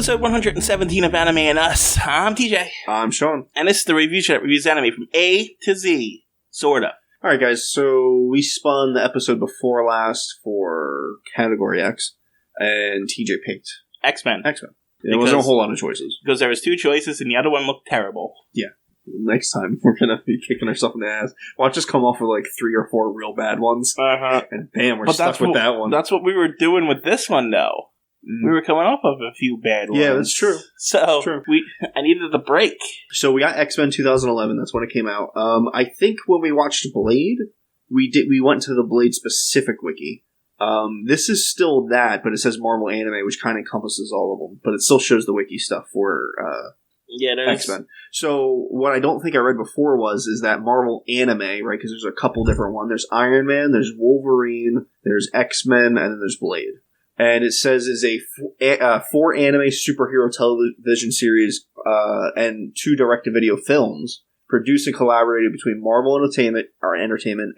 episode 117 of Anime and Us. I'm TJ. I'm Shawn. And this is the review show that reviews anime from A to Z. Sorta. Alright guys, so we spun the episode before last for Category X, and TJ picked Xmen. There wasn't a whole lot of choices. Because there was two choices and the other one looked terrible. Yeah. Next time, we're going to be kicking ourselves in the ass. Watch us come off with like 3 or 4 real bad ones. And bam, we're stuck with that one. That's what we were doing with this one, though. We were coming off of a few bad ones. Yeah, that's true. So, I needed the break. So we got Xmen 2011, that's when it came out. I think when we watched Blade, we went to the Blade specific wiki. This is still that, but it says Marvel Anime, which kind of encompasses all of them. But it still shows the wiki stuff for Xmen. So what I don't think I read before is that Marvel Anime, right? Because there's a couple different ones. There's Iron Man, there's Wolverine, there's X-Men, and then there's Blade. And it says is a 4 anime superhero television series and 2 direct-to-video films produced and collaborated between Marvel Entertainment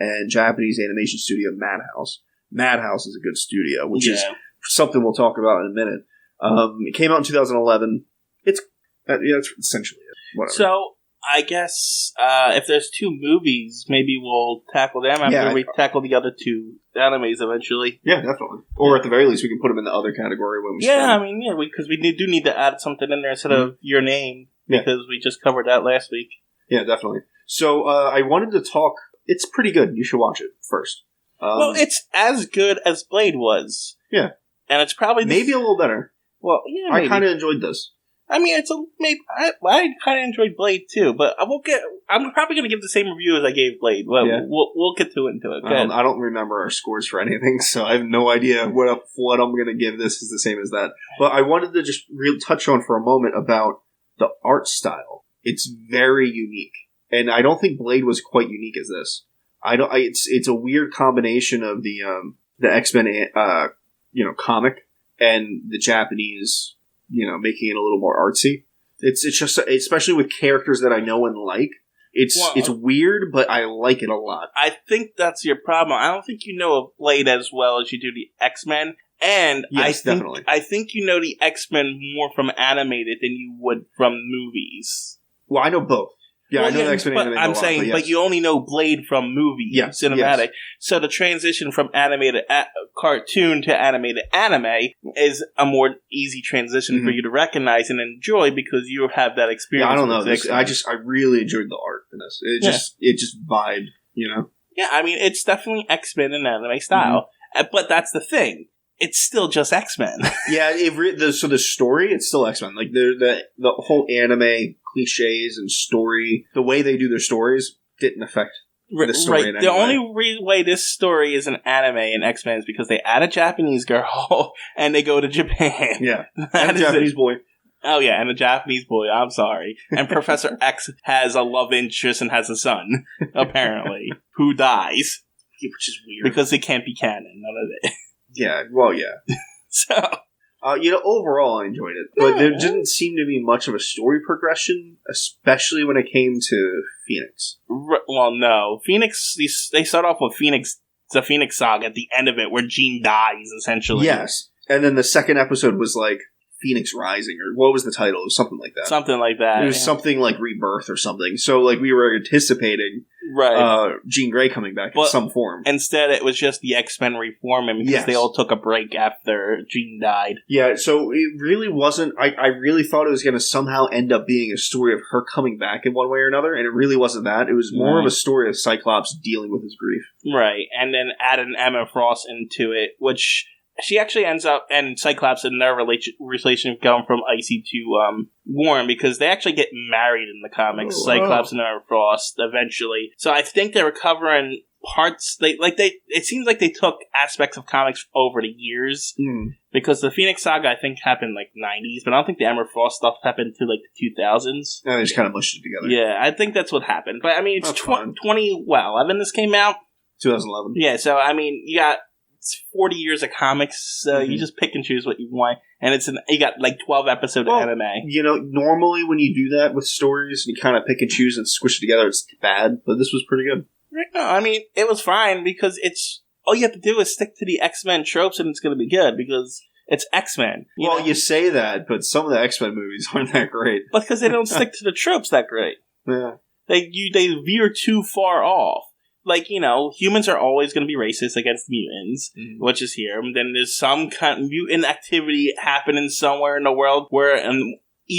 and Japanese animation studio Madhouse. Madhouse is a good studio, which is something we'll talk about in a minute. It came out in 2011. That's essentially it. Whatever. So, I guess if there's 2 movies, maybe we'll tackle them after we tackle the other 2 animes eventually. Yeah, definitely. Or at the very least, we can put them in the other category when we start. Because we do need to add something in there instead of your name, because we just covered that last week. Yeah, definitely. So, I wanted to talk... It's pretty good. You should watch it first. Well, it's as good as Blade was. Yeah. And it's probably... Maybe a little better. Well, yeah, maybe. I kind of enjoyed this. I mean, I kind of enjoyed Blade too, but I'm probably going to give the same review as I gave Blade. Well, we'll get into it. I don't remember our scores for anything, so I have no idea what I'm going to give this is the same as that. But I wanted to just touch on for a moment about the art style. It's very unique, and I don't think Blade was quite unique as this. It's a weird combination of the X-Men, comic and the Japanese. Making it a little more artsy. It's just, especially with characters that I know and like. It's weird, but I like it a lot. I think that's your problem. I don't think you know of Blade as well as you do the X-Men. And yes, definitely. I think you know the X-Men more from animated than you would from movies. Well, I know both. Yeah, I know the X-Men animated I'm saying, but you only know Blade from movies, cinematic. Yes. So the transition from animated cartoon to animated anime is a more easy transition for you to recognize and enjoy because you have that experience. Yeah, I don't know. I really enjoyed the art in this. It just vibed, Yeah, I mean, it's definitely X-Men in anime style, but that's the thing. It's still just X-Men. Yeah, so the story, it's still X-Men. Like, the whole anime cliches and story, the way they do their stories didn't affect the story in any way. The only way this story is an anime in X-Men is because they add a Japanese girl and they go to Japan. Yeah, and a Japanese boy. Oh yeah, and a Japanese boy, I'm sorry. And Professor X has a love interest and has a son, apparently, who dies. Which is weird. Because it can't be canon, none of it. Yeah, well, yeah. So... overall I enjoyed it. But there didn't seem to be much of a story progression, especially when it came to Phoenix. Well, no. Phoenix, they start off with the Phoenix Saga at the end of it, where Jean dies, essentially. Yes. And then the second episode was like Phoenix Rising, or what was the title? It was something like that. Something like that. It was something like Rebirth or something. So, like, we were anticipating Jean Grey coming back in some form. Instead, it was just the X-Men reforming because they all took a break after Jean died. Yeah, so it really wasn't... I really thought it was going to somehow end up being a story of her coming back in one way or another, and it really wasn't that. It was more of a story of Cyclops dealing with his grief. Right, and then adding Emma Frost into it, which... She actually ends up, and Cyclops and their relationship going from icy to warm because they actually get married in the comics. Cyclops and Emma Frost eventually. So I think they were covering parts. It seems like they took aspects of comics over the years because the Phoenix Saga I think happened like 90s, but I don't think the Emma Frost stuff happened to like the 2000s. They just kind of mushed it together. Yeah, I think that's what happened. But I mean, it's 2011 this came out. 2011. Yeah, so I mean, you got. It's 40 years of comics, so you just pick and choose what you want. And you got like 12 episode anime. Normally when you do that with stories, you kind of pick and choose and squish it together, it's bad, but this was pretty good. No, I mean, it was fine because all you have to do is stick to the X-Men tropes and it's going to be good because It's Xmen. You say that, but some of the X-Men movies aren't that great. But because they don't stick to the tropes that great. Yeah. They veer too far off. Like, humans are always going to be racist against mutants, which is here. And then there's some kind of mutant activity happening somewhere in the world where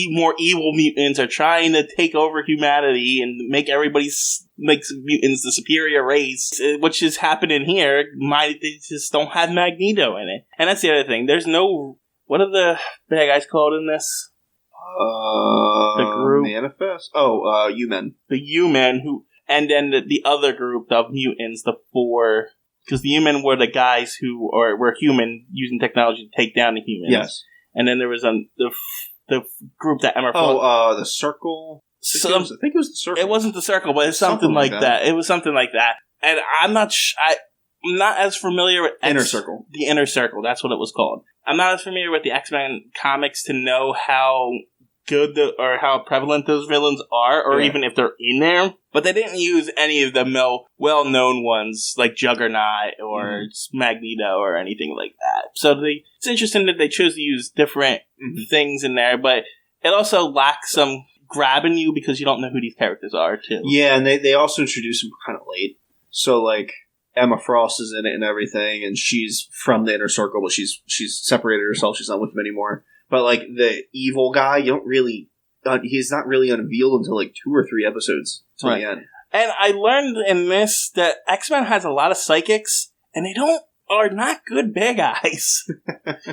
more evil mutants are trying to take over humanity and make mutants the superior race, which is happening here. They just don't have Magneto in it. And that's the other thing. There's no... What are the bad guys called in this? The group? Manifest? Xmen. The Xmen who... And then the other group of mutants, the 4... Because the Xmen were the guys who were human using technology to take down the humans. Yes. And then there was the group that Emma... the Circle? I think it was the Circle. It wasn't the Circle, but it's something like that. It was something like that. And I'm not as familiar with... Inner Circle. The Inner Circle, that's what it was called. I'm not as familiar with the X-Men comics to know how good or how prevalent those villains are, or even if they're in there. But they didn't use any of the well-known ones, like Juggernaut or Magneto or anything like that. So it's interesting that they chose to use different things in there, but it also lacks some grabbing you because you don't know who these characters are, too. Yeah, and they also introduced them kind of late. So, like, Emma Frost is in it and everything, and she's from the Inner Circle, but she's separated herself. She's not with them anymore. But, like, the evil guy, you don't really... he's not really unveiled until, like, 2 or 3 episodes till the end. And I learned in this that X-Men has a lot of psychics, and they are not good bad guys.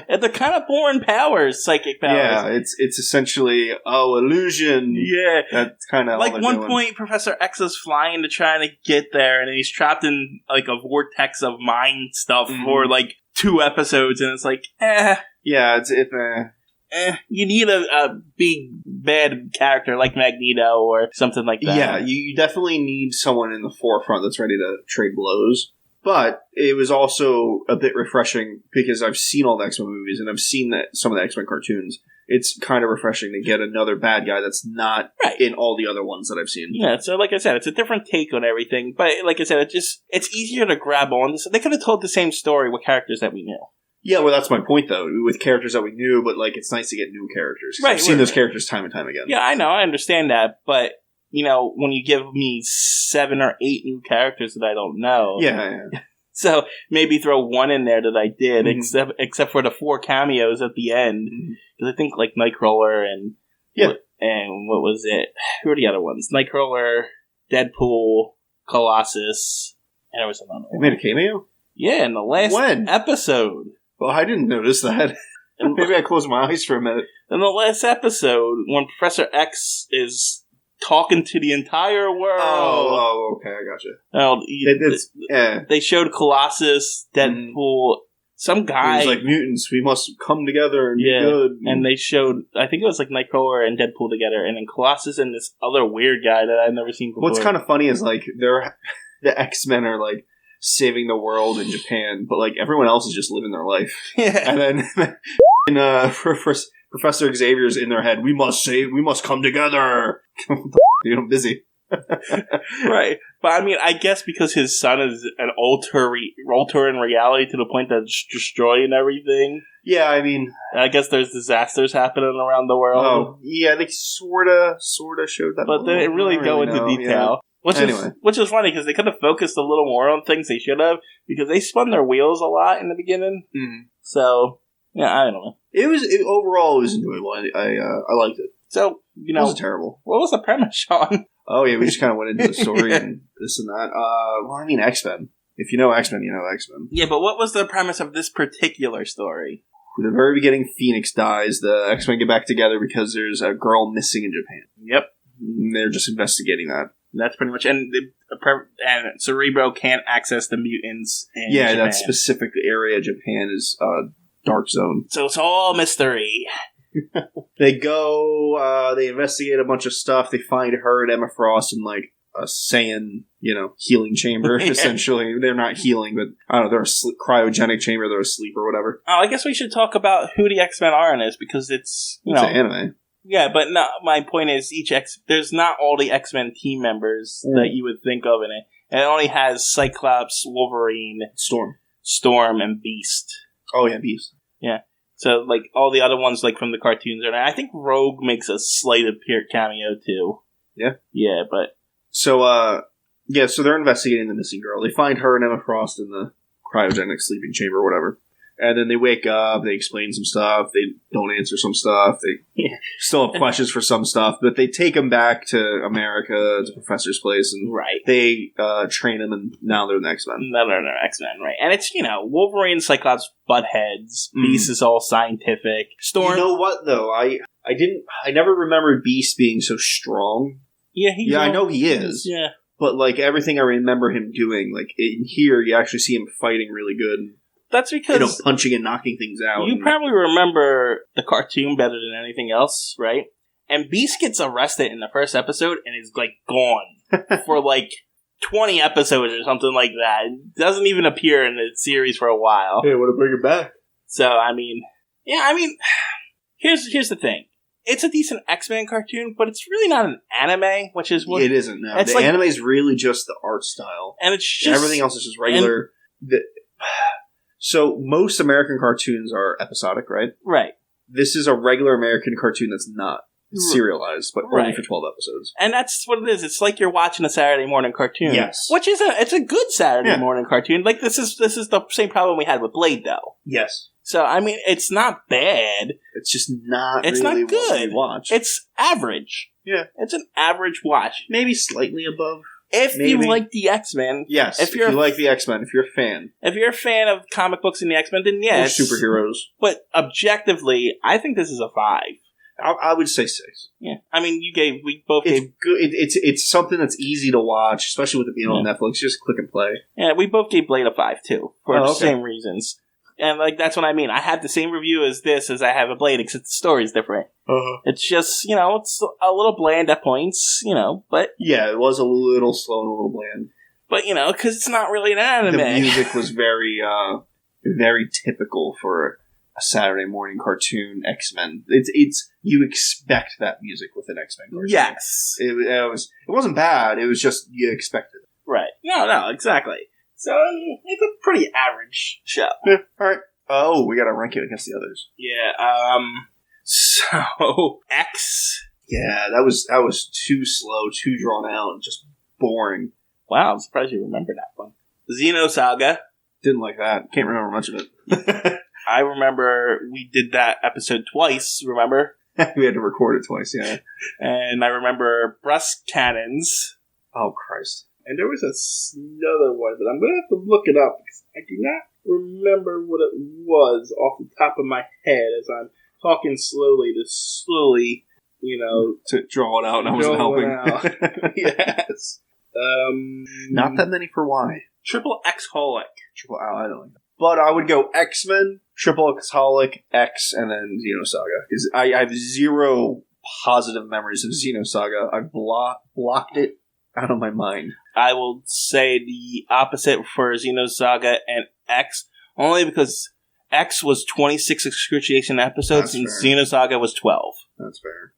And they're kind of boring powers, psychic powers. Yeah, it's essentially, illusion. Yeah. That's kind of like, one point, Professor X is flying to try to get there, and he's trapped in, like, a vortex of mind stuff for, like, 2 episodes, and it's like, Yeah, you need a big, bad character like Magneto or something like that. Yeah, you definitely need someone in the forefront that's ready to trade blows. But it was also a bit refreshing because I've seen all the X-Men movies and I've seen some of the X-Men cartoons. It's kind of refreshing to get another bad guy that's not in all the other ones that I've seen. Yeah, so like I said, it's a different take on everything. But like I said, it's easier to grab on. They could have told the same story with characters that we knew. Yeah, well, that's my point, though. With characters that we knew, but, like, it's nice to get new characters. I've seen those characters time and time again. Yeah, I know. I understand that. But, when you give me 7 or 8 new characters that I don't know. Yeah. So, maybe throw one in there that I did, except for the 4 cameos at the end. Because I think, like, Nightcrawler and... Yeah. And what was it? Who are the other ones? Nightcrawler, Deadpool, Colossus, and there was another one. They made a cameo? Yeah, in the last episode. Well, I didn't notice that. Maybe I closed my eyes for a minute. In the last episode, when Professor X is talking to the entire world... Oh, okay, I gotcha. They showed Colossus, Deadpool, some guy... It was like, mutants, we must come together and be good. And they showed, I think it was like Nightcrawler and Deadpool together, and then Colossus and this other weird guy that I've never seen before. What's kind of funny is, like, the X-Men are, like, saving the world in Japan, but like everyone else is just living their life. Yeah. And then Professor Xavier's in their head, we must come together. Dude, I'm busy. Right. But I mean, I guess because his son is an alter in reality to the point that it's destroying everything. Yeah, I mean, I guess there's disasters happening around the world. Oh, yeah, they sorta showed that. But they didn't really go into detail. Yeah. Which is funny because they could have focused a little more on things they should have because they spun their wheels a lot in the beginning. Mm-hmm. So yeah, I don't know. Overall it was enjoyable. I liked it. So it wasn't terrible. What was the premise, Shawn? Oh yeah, we just kind of went into the story and this and that. Well, I mean X-Men. If you know X-Men, you know X-Men. Yeah, but what was the premise of this particular story? At the very beginning, Phoenix dies. The X-Men get back together because there's a girl missing in Japan. Yep, and they're just investigating that. That's pretty much, and Cerebro can't access the mutants. Japan. That specific area of Japan is dark zone. So it's all mystery. They go, they investigate a bunch of stuff. They find her and Emma Frost in like a Saiyan, healing chamber. Essentially, they're not healing, but I don't know. They're a cryogenic chamber. They're asleep or whatever. Oh, I guess we should talk about who the X-Men are in this because it's an anime. Yeah, but no, my point is there's not all the X-Men team members that you would think of in it. And it only has Cyclops, Wolverine, Storm, and Beast. Oh, yeah, Beast. Yeah. So, like, all the other ones, like, from the cartoons are there. I think Rogue makes a slight cameo, too. Yeah? Yeah, but... So, so they're investigating the missing girl. They find her and Emma Frost in the cryogenic sleeping chamber or whatever. And then they wake up, they explain some stuff, they don't answer some stuff, they still have questions for some stuff, but they take them back to America, to Professor's place, and they train them, and now they're the X-Men. Now they're the X-Men, right. And it's, Wolverine and Cyclops butt heads, Beast is all scientific. Storm... You know what, though? I never remembered Beast being so strong. Yeah, I know he is. Yeah. But, like, everything I remember him doing, like, in here, you actually see him fighting really good. That's because... punching and knocking things out. You probably remember the cartoon better than anything else, right? And Beast gets arrested in the first episode and is, like, gone for, like, 20 episodes or something like that. It doesn't even appear in the series for a while. Hey, want to bring it back? So, here's the thing. It's a decent X-Men cartoon, but it's really not an anime, which is what... It isn't, no. The anime is really just the art style. And it's just... Everything else is just regular. So, most American cartoons are episodic, right? Right. This is a regular American cartoon that's not serialized, but only for 12 episodes. And that's what it is. It's like you're watching a Saturday morning cartoon. Yes. Which is it's a good Saturday morning cartoon. Like, this is the same problem we had with Blade, though. Yes. So, it's not bad. It's just not it's really not good. What we watch. It's average. Yeah. It's an average watch. Maybe slightly above. If you like the X-Men. Yes, if you like the X-Men, if you're a fan. If you're a fan of comic books and the X-Men, then yes. Or superheroes. But objectively, I think this is a 5. I would say 6. Yeah. We both gave... It's good. It's something that's easy to watch, especially with it being on Netflix. Just click and play. Yeah, we both gave Blade a 5, too. For the same reasons. And, that's what I mean. I had the same review as this as I have a Blade, except the story's different. Uh-huh. It's just, it's a little bland at points, but... Yeah, it was a little slow and a little bland. But, because it's not really an anime. The music was very, very typical for a Saturday morning cartoon, X-Men. It's you expect that music with an X-Men cartoon. Yes. It wasn't bad, it was just you expected it. Right. No, exactly. So, it's a pretty average show. Yeah, alright. Oh, we gotta rank it against the others. Yeah, so, X. Yeah, that was too slow, too drawn out, just boring. Wow, I'm surprised you remember that one. Xenosaga. Didn't like that. Can't remember much of it. I remember we did that episode twice, remember? We had to record it twice, yeah. And I remember breast cannons. Oh, Christ. And there was another one, but I'm going to have to look it up because I do not remember what it was off the top of my head as I'm talking slowly to slowly, to draw it out, and I wasn't helping. Yes. Not that many for Y. Triple X-holic. I don't like that. But I would go X-Men, Triple X-holic, X, and then Xenosaga. Because I have zero positive memories of Xenosaga. I've blocked it out of my mind. I will say the opposite for Xenosaga and X, only because X was 26 excruciation episodes and Xenosaga was 12. That's fair.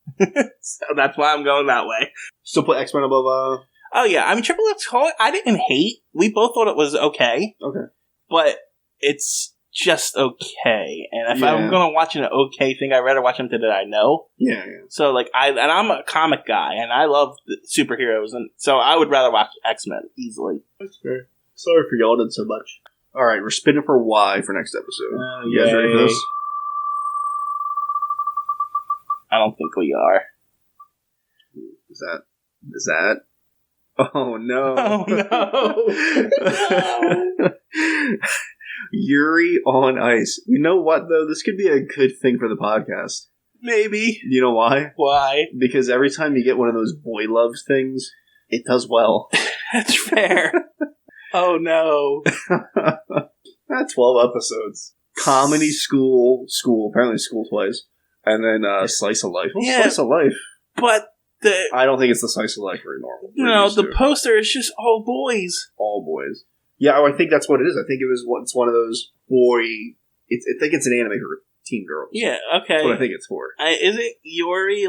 So that's why I'm going that way. Still put X-Men above... Oh yeah, Triple X I didn't hate. We both thought it was okay. Okay. But it's just okay. And if I'm going to watch an okay thing, I'd rather watch something that I know. Yeah. So, I'm a comic guy, and I love superheroes, and so I would rather watch X-Men easily. That's fair. Sorry for yawning so much. Alright, we're spinning for Y for next episode. You guys ready for this? I don't think we are. Is that? Oh, no. Oh, no. Yuri on Ice. You know what, though? This could be a good thing for the podcast. Maybe. You know why? Why? Because every time you get one of those boy loves things, it does well. That's fair. Oh, no. 12 episodes. Comedy, school, apparently school twice. And then Slice of Life. Well, Slice of Life. But I don't think it's the Slice of Life very normal. No, the poster is just all boys. All boys. Yeah, I think that's what it is. I think it's one of those boy... I think it's an anime for teen girls. Yeah, okay. That's what I think it's for. Isn't Yuri,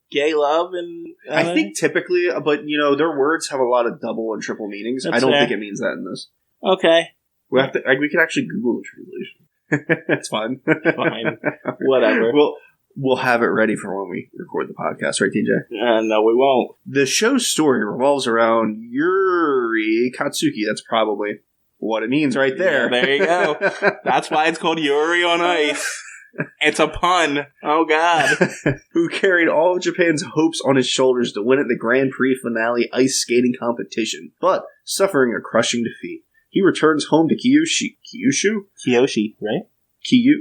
gay love? And I think typically, but, their words have a lot of double and triple meanings. I don't think it means that in this. Okay. We could actually Google the translation. It's fine. Fine. Whatever. We'll have it ready for when we record the podcast, right, TJ? No, we won't. The show's story revolves around Yuri Katsuki. That's probably what it means right there. Yeah, there you go. That's why it's called Yuri on Ice. It's a pun. Oh, God. Who carried all of Japan's hopes on his shoulders to win at the Grand Prix finale ice skating competition, but suffering a crushing defeat. He returns home to Kyushu, right?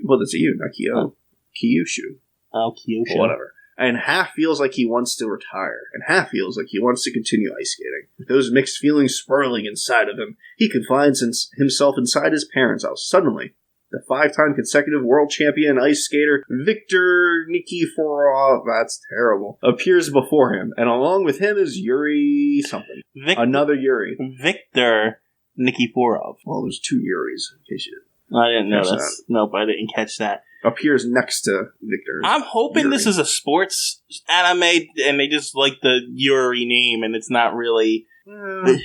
Well, that's a U, not Kyo. Oh. Kyushu. Oh, Kyushu. Whatever. And half feels like he wants to retire, and half feels like he wants to continue ice skating. With those mixed feelings swirling inside of him, he confines himself inside his parents' house. Suddenly, the 5-time consecutive world champion ice skater Viktor Nikiforov, that's terrible, appears before him, and along with him is Yuri something. Another Yuri. Viktor Nikiforov. Well, there's 2 Yuris, in case you didn't. I didn't know that. Nope, I didn't catch that. Appears next to Victor. I'm hoping Yuri. this is a sports anime and they just like the Yuri name and it's not really... I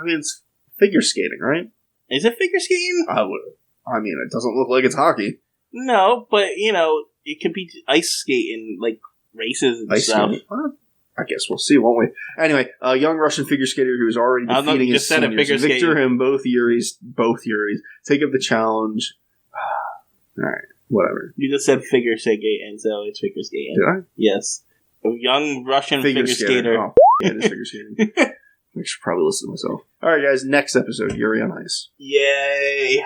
mean, it's figure skating, right? Is it figure skating? I mean, it doesn't look like it's hockey. No, but, it could be ice skating, like races and ice stuff. Skating? Well, I guess we'll see, won't we? Anyway, a young Russian figure skater who is already defeating his seniors. Victor and both Yuris, take up the challenge. Alright, whatever. You just said figure skating, so it's figure skating. Did I? Yes. A young Russian figure skater. Oh, yeah, it is figure skating. I should probably listen to myself. Alright, guys, next episode, Yuri on Ice. Yay!